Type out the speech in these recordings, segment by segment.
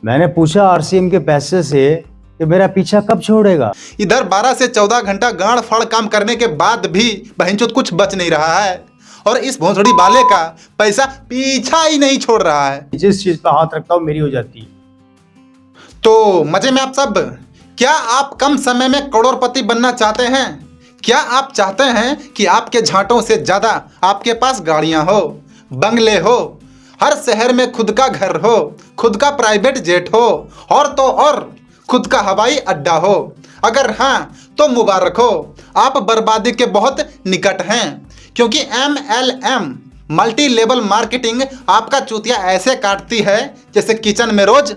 मैंने पूछा आरसीएम के पैसे से कि मेरा पीछा कब छोड़ेगा। इधर 12 से 14 घंटा गाड़ फाड़ काम करने के बाद भी बहनचोद कुछ बच नहीं रहा है और इस भोंसड़ी वाले का पैसा पीछा ही नहीं छोड़ रहा है। जिस चीज पे हाथ रखता हूँ मेरी हो जाती है। तो मजे में आप सब, क्या आप कम समय में करोड़पति बनना चाहते हैं? क्या आप चाहते हैं कि आपके झांटों से ज्यादा आपके पास गाड़ियां हो, बंगले हो, हर शहर में खुद का घर हो, खुद का प्राइवेट जेट हो और तो और खुद का हवाई अड्डा हो? अगर हाँ तो मुबारक हो, आप बर्बादी के बहुत निकट हैं, क्योंकि MLM मल्टी लेवल मार्केटिंग आपका चूतिया ऐसे काटती है जैसे किचन में रोज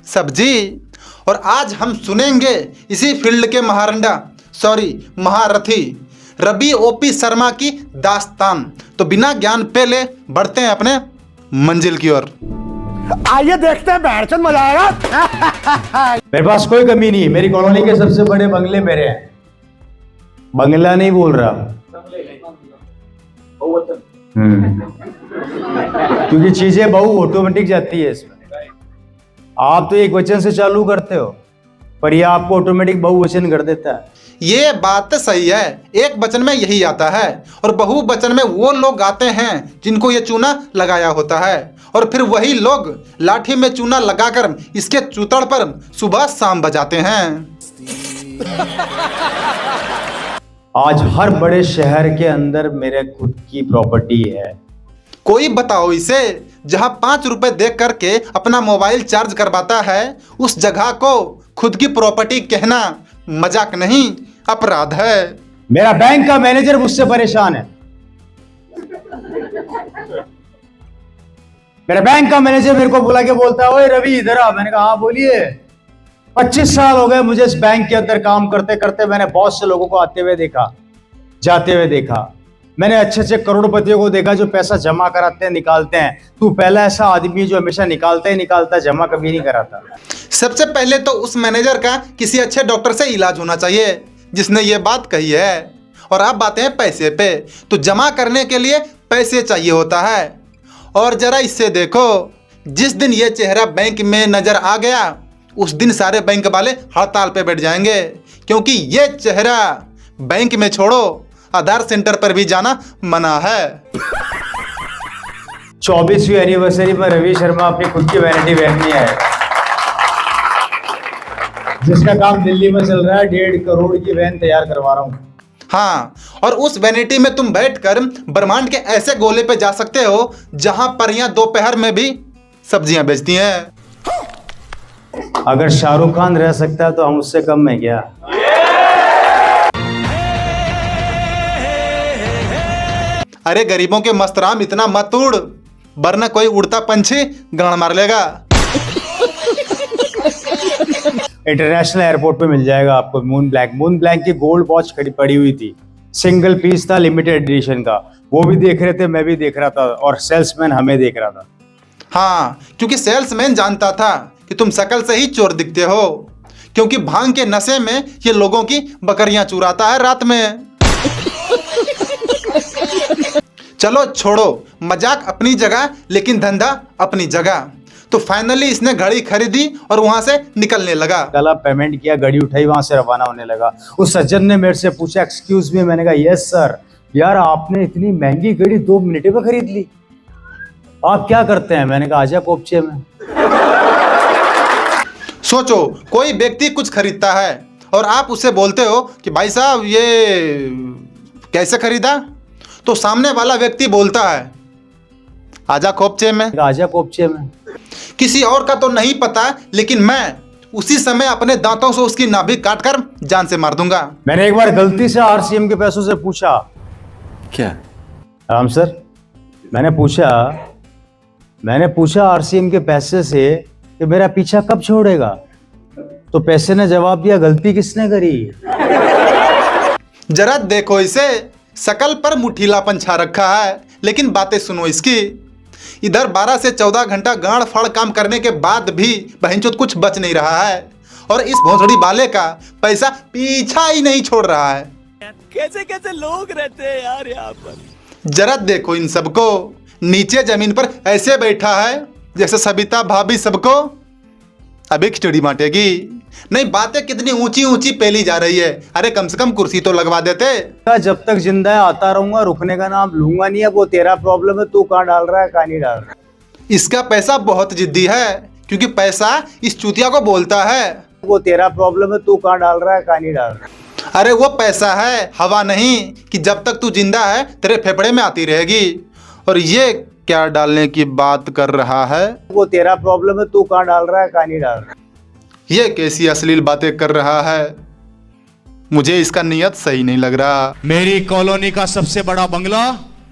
सब्जी। और आज हम सुनेंगे इसी फील्ड के महारथी रवि OP शर्मा की दास्तान। तो बिना ज्ञान पहले बढ़ते हैं अपने मंजिल की ओर। आइए देखते हैं, बैठ मजा आएगा। मेरे पास कोई कमी नहीं है। मेरी कॉलोनी के सबसे बड़े बंगले मेरे हैं। बंगला नहीं बोल रहा, क्योंकि चीजें बहु ऑटोमेटिक जाती है इसमें। आप तो एक वचन से चालू करते हो, पर ये आपको ऑटोमेटिक बहुवचन कर देता है। ये बात सही है, एक वचन में यही आता है और बहुवचन में वो लोग आते हैं जिनको ये चूना लगाया होता है, और फिर वही लोग लाठी में चूना लगाकर इसके चूतड़ पर सुबह शाम बजाते हैं। आज हर बड़े शहर के अंदर मेरे खुद की प्रॉपर्टी है। कोई बताओ इसे, जहां 5 रुपए दे करके अपना मोबाइल चार्ज करवाता है, उस जगह को खुद की प्रॉपर्टी कहना मजाक नहीं अपराध है। मेरा बैंक का मैनेजर मुझसे परेशान है। मेरा बैंक का मैनेजर मेरे को बुला के बोलता है, ओए रवि इधर आ। मैंने कहा हाँ बोलिए। 25 साल हो गए मुझे इस बैंक के अंदर काम करते करते। मैंने बहुत से लोगों को आते हुए देखा, जाते हुए देखा। मैंने अच्छे अच्छे करोड़पतियों को देखा जो पैसा जमा कराते हैं, निकालते हैं। तू पहला ऐसा आदमी जो हमेशा निकालता ही निकालता, जमा कभी नहीं कराता। सबसे पहले तो उस मैनेजर का किसी अच्छे डॉक्टर से इलाज होना चाहिए जिसने ये बात कही है। और आप बातें हैं पैसे पे, तो जमा करने के लिए पैसे चाहिए होता है। और जरा इससे देखो, जिस दिन ये चेहरा बैंक में नजर आ गया उस दिन सारे बैंक वाले हड़ताल पे बैठ जाएंगे, क्योंकि ये चेहरा बैंक में छोड़ो आधार सेंटर पर भी जाना मना है। 24वीं एनिवर्सरी में रवि शर्मा अपनी खुद की वैनिटी वैन में आए, जिसका काम दिल्ली में चल रहा है। 1.5 करोड़ की वैन तैयार करवा रहा हूं। हाँ, और उस वैनिटी में तुम बैठकर ब्रह्मांड के ऐसे गोले पे जा सकते हो जहां परियां दोपहर में भी सब्जियां बेचती हैं। अगर शाहरुख खान रह सकता है तो हम उससे कम में क्या। अरे गरीबों के मस्तराम इतना मत उड़, वरना कोई उड़ता पंछी गाड़ मार लेगा। इंटरनेशनल एयरपोर्ट पे मिल जाएगा आपको मून ब्लैंक की गोल्ड वॉच पड़ी हुई थी। सिंगल पीस था, लिमिटेड एडिशन का। वो भी देख रहे थे, मैं भी देख रहा था, और सेल्समैन हमें देख रहा था। हाँ, क्योंकि सेल्समैन जानता था कि तुम शकल से ही चोर दिखते हो, क्योंकि भांग के नशे में ये लोगों की बकरियां चुराता है रात में। चलो छोड़ो, मजाक अपनी जगह लेकिन धंधा अपनी जगह। तो फाइनली इसने घड़ी खरीदी और वहां से निकलने लगा। कल पेमेंट किया, घड़ी उठाई, वहां से रवाना होने लगा। उस सज्जन ने मेरे से पूछा एक्सक्यूज मी। मैंने कहा यस सर। यार आपने इतनी महंगी घड़ी 2 मिनट में खरीद ली, आप क्या करते हैं? मैंने कहा आजा कोपचे में। सोचो, कोई व्यक्ति कुछ खरीदता है और आप उससे बोलते हो कि भाई साहब ये कैसे खरीदा, तो सामने वाला व्यक्ति बोलता है आजा खोपचे में। आजा कोपचे में। किसी और का तो नहीं पता, लेकिन मैं उसी समय अपने दांतों से उसकी नाभि काटकर जान से मार दूंगा। मैंने एक बार गलती से आरसीएम के पैसों से पूछा, क्या राम सर, मैंने पूछा आरसीएम के पैसे से कि मेरा पीछा कब छोड़ेगा, तो पैसे ने जवाब दिया गलती किसने करी। जरा देखो इसे, शकल पर मुठीलापन छा रखा है, लेकिन बातें सुनो इसकी। इधर 12 से 14 घंटा गाड़ फाड़ काम करने के बाद भी बहनचोद कुछ बच नहीं रहा है, और इस भोंसड़ी वाले का पैसा पीछा ही नहीं छोड़ रहा है। कैसे कैसे लोग रहते हैं यार यहाँ पर। जरा देखो इन सबको, नीचे जमीन पर ऐसे बैठा है जैसे सबिता भाभी सबको अब एक खिचड़ी बांटेगी। नहीं, बातें कितनी ऊंची ऊंची पेली जा रही है। अरे कम से कम कुर्सी तो लगवा देते। जब तक जिंदा है आता रहूंगा, रुकने का नाम लूंगा नहीं है। वो तेरा प्रॉब्लम है, तू कहाँ डाल रहा है कहाँ नहीं डाल रहा है। इसका पैसा बहुत जिद्दी है, क्योंकि पैसा इस चूतिया को बोलता है। वो तेरा प्रॉब्लम है, तू कहाँ डाल रहा है कहाँ नहीं डाल रहा है। अरे वो पैसा है, हवा नहीं कि जब तक तू जिंदा है तेरे फेफड़े में आती रहेगी। और ये क्या डालने की बात कर रहा है? वो तेरा प्रॉब्लम है, तू कहाँ डाल रहा है कहाँ नहीं डाल रहा है। ये कैसी अश्लील बातें कर रहा है? मुझे इसका नियत सही नहीं लग रहा। मेरी कॉलोनी का सबसे बड़ा बंगला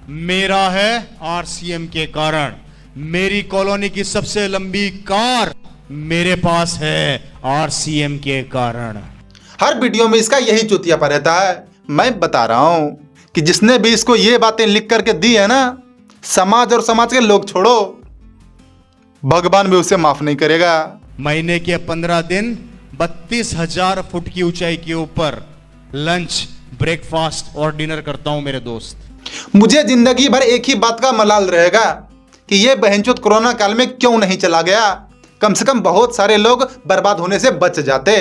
मेरा है आरसीएम के कारण। मेरी कॉलोनी की सबसे लंबी कार मेरे पास है आरसीएम के कारण। हर वीडियो में इसका यही चुतियापा रहता है। मैं बता रहा हूं कि जिसने भी इसको ये बातें लिख करके दी है ना, समाज और समाज के लोग छोड़ो, भगवान भी उसे माफ नहीं करेगा। महीने के 15 दिन 32,000 फुट की ऊंचाई के ऊपर लंच, ब्रेकफास्ट और डिनर करता हूं मेरे दोस्त। मुझे जिंदगी भर एक ही बात का मलाल रहेगा कि ये बहनचोद कोरोना काल में क्यों नहीं चला गया। कम से कम बहुत सारे लोग बर्बाद होने से बच जाते।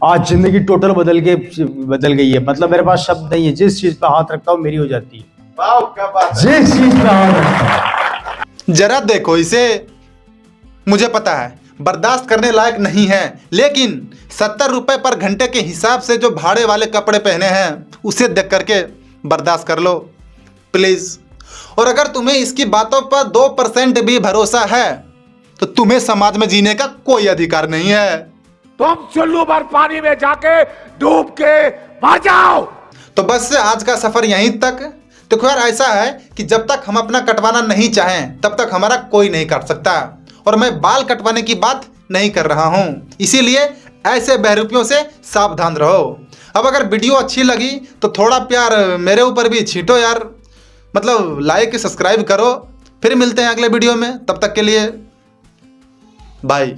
आज जिंदगी टोटल बदल गई है। मतलब मेरे पास शब्द नहीं है। जिस चीज पे हाथ रखता हूँ मेरी हो जाती है। वाह, क्या बात है। जिस चीज पे हाथ रखता हूं। जरा देखो इसे। मुझे पता है बर्दाश्त करने लायक नहीं है, लेकिन 70 रुपए पर घंटे के हिसाब से जो भाड़े वाले कपड़े पहने हैं उसे देख करके बर्दाश्त कर लो प्लीज। और अगर तुम्हें इसकी बातों पर 2% भी भरोसा है तो तुम्हें समाज में जीने का कोई अधिकार नहीं है। तुम चुल्लू भर पानी में जाके डूब के मर जाओ। तो बस आज का सफर यहीं तक। तो खैर ऐसा है कि जब तक हम अपना कटवाना नहीं चाहें तब तक हमारा कोई नहीं काट सकता। और मैं बाल कटवाने की बात नहीं कर रहा हूं, इसीलिए ऐसे बहरूपियों से सावधान रहो। अब अगर वीडियो अच्छी लगी तो थोड़ा प्यार मेरे ऊपर भी छींटो यार। मतलब लाइक सब्सक्राइब करो। फिर मिलते हैं अगले वीडियो में, तब तक के लिए बाय।